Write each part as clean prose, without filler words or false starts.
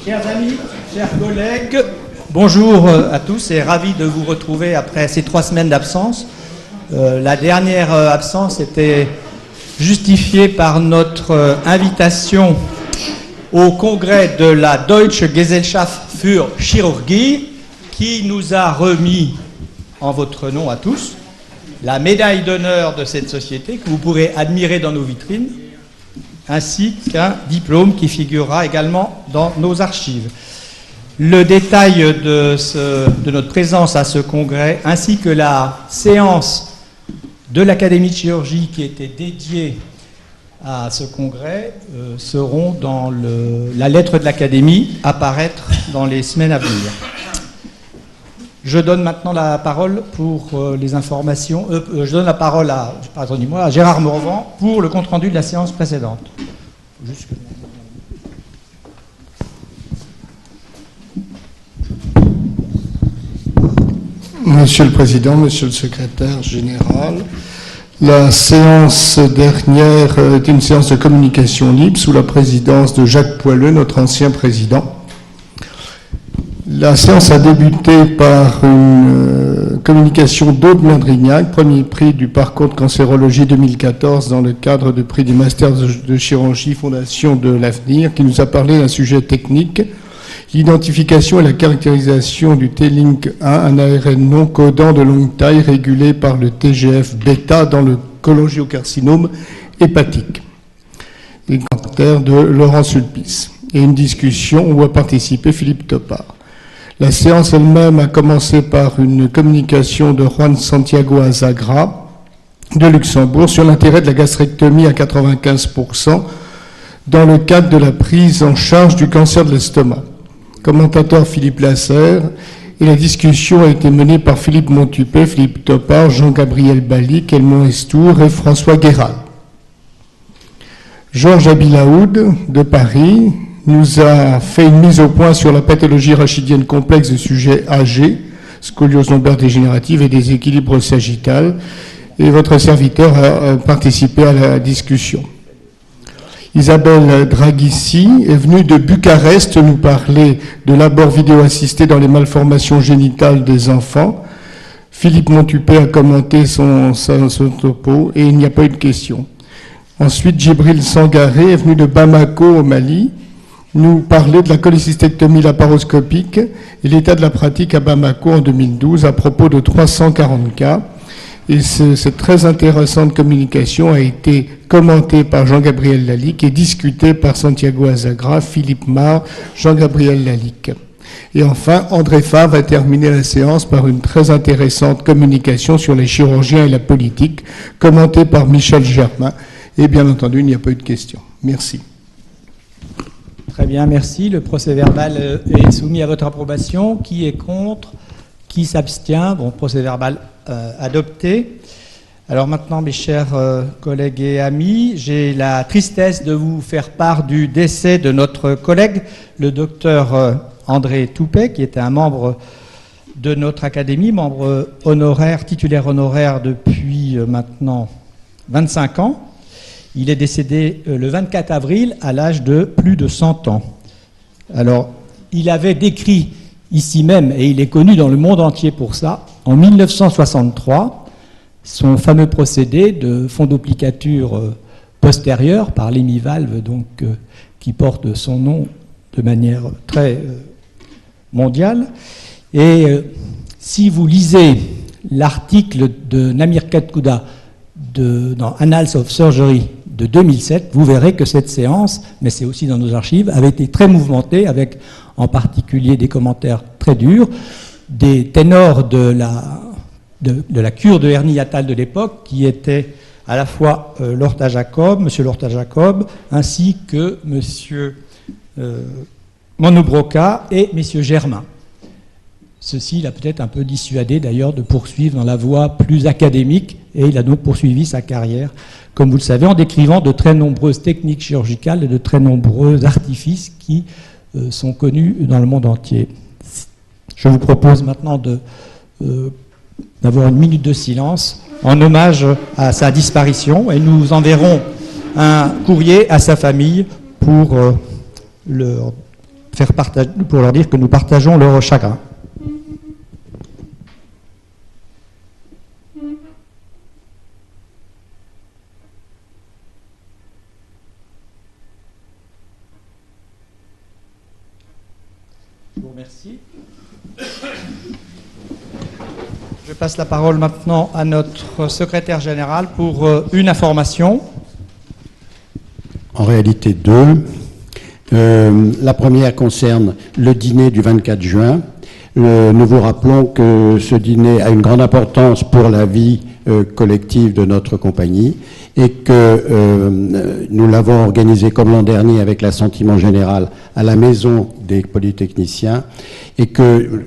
Chers amis, chers collègues, bonjour à tous et ravi de vous retrouver après ces 3 semaines d'absence. La dernière absence était justifiée par notre invitation au congrès de la Deutsche Gesellschaft für Chirurgie qui nous a remis, en votre nom à tous, la médaille d'honneur de cette société que vous pourrez admirer dans nos vitrines, ainsi qu'un diplôme qui figurera également dans nos archives. Le détail de notre présence à ce congrès, ainsi que la séance de l'Académie de chirurgie qui était dédiée à ce congrès, seront dans la lettre de l'Académie à paraître dans les semaines à venir. Je donne maintenant la parole pour les informations. Je donne la parole à Gérard Morvan pour le compte-rendu de la séance précédente. Monsieur le Président, Monsieur le Secrétaire Général, la séance dernière est une séance de communication libre sous la présidence de Jacques Poileux, notre ancien président. La séance a débuté par une communication d'Aude Merdrignac, premier prix du parcours de cancérologie 2014 dans le cadre du prix du Master de chirurgie Fondation de l'Avenir, qui nous a parlé d'un sujet technique, l'identification et la caractérisation du T-Link 1, un ARN non codant de longue taille régulé par le TGF-bêta dans le cholangiocarcinome hépatique. Les commentaires de Laurent Sulpice et une discussion où a participé Philippe Topard. La séance elle-même a commencé par une communication de Juan Santiago Azagra de Luxembourg sur l'intérêt de la gastrectomie à 95% dans le cadre de la prise en charge du cancer de l'estomac. Commentateur Philippe Lasserre, et la discussion a été menée par Philippe Montupet, Philippe Topard, Jean-Gabriel Balic, Helmond Estour et François Guéral. Georges Abilaoud de Paris nous a fait une mise au point sur la pathologie rachidienne complexe de sujet âgés, scoliose lombaire dégénérative et déséquilibre sagittal, et votre serviteur a participé à la discussion. Isabelle Draghissi est venue de Bucarest nous parler de l'abord vidéo assisté dans les malformations génitales des enfants. Philippe Montupet a commenté son topo et il n'y a pas eu de question. Ensuite, Djibril Sangaré est venu de Bamako au Mali nous parler de la cholécystectomie laparoscopique et l'état de la pratique à Bamako en 2012 à propos de 340 cas. Et cette très intéressante communication a été commentée par Jean-Gabriel Lalique et discutée par Santiago Azagra, Philippe Mar, Jean-Gabriel Lalique. Et enfin, André Favre va terminer la séance par une très intéressante communication sur les chirurgiens et la politique, commentée par Michel Germain. Et bien entendu, il n'y a pas eu de questions. Merci. Très bien, merci. Le procès-verbal est soumis à votre approbation. Qui est contre? Qui s'abstient? Bon, procès-verbal adopté. Alors maintenant, mes chers collègues et amis, j'ai la tristesse de vous faire part du décès de notre collègue, le docteur André Toupet, qui était un membre de notre académie, membre honoraire, titulaire honoraire depuis maintenant 25 ans. Il est décédé le 24 avril à l'âge de plus de 100 ans. Alors, il avait décrit ici même, et il est connu dans le monde entier pour ça, en 1963, son fameux procédé de fondoplicature postérieure par l'hémivalve, donc qui porte son nom de manière très mondiale. Et si vous lisez l'article de Namir Katkouda dans Annals of Surgery de 2007, vous verrez que cette séance, mais c'est aussi dans nos archives, avait été très mouvementée, avec en particulier des commentaires très durs, des ténors de la cure de hernie hiatale de l'époque, qui étaient à la fois Lorta Jacob, M. Lorta Jacob, ainsi que M. Monobroca et M. Germain. Ceci l'a peut-être un peu dissuadé d'ailleurs de poursuivre dans la voie plus académique, et il a donc poursuivi sa carrière, comme vous le savez, en décrivant de très nombreuses techniques chirurgicales et de très nombreux artifices qui sont connus dans le monde entier. Je vous propose maintenant d'avoir une minute de silence en hommage à sa disparition, et nous enverrons un courrier à sa famille pour leur pour leur dire que nous partageons leur chagrin. Je vous remercie. Je passe la parole maintenant à notre secrétaire général pour une information. En réalité, deux. La première concerne le dîner du 24 juin. Nous vous rappelons que ce dîner a une grande importance pour la vie collective de notre compagnie et que nous l'avons organisé comme l'an dernier avec l'assentiment général à la Maison des Polytechniciens et que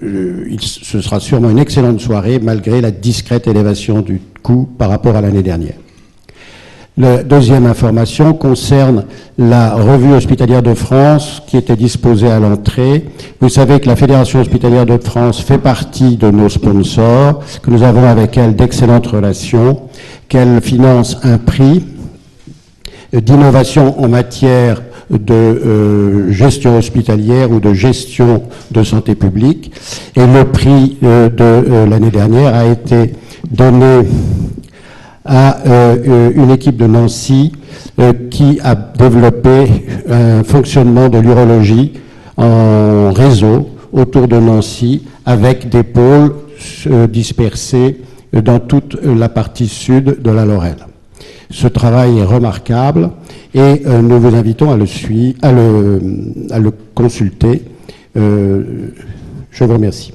ce sera sûrement une excellente soirée malgré la discrète élévation du coût par rapport à l'année dernière. La deuxième information concerne la revue hospitalière de France qui était disposée à l'entrée. Vous savez que la Fédération hospitalière de France fait partie de nos sponsors, que nous avons avec elle d'excellentes relations, qu'elle finance un prix d'innovation en matière de gestion hospitalière ou de gestion de santé publique. Et le prix de l'année dernière a été donné à une équipe de Nancy qui a développé un fonctionnement de l'urologie en réseau autour de Nancy avec des pôles dispersés dans toute la partie sud de la Lorraine. Ce travail est remarquable et nous vous invitons à le consulter. Je vous remercie.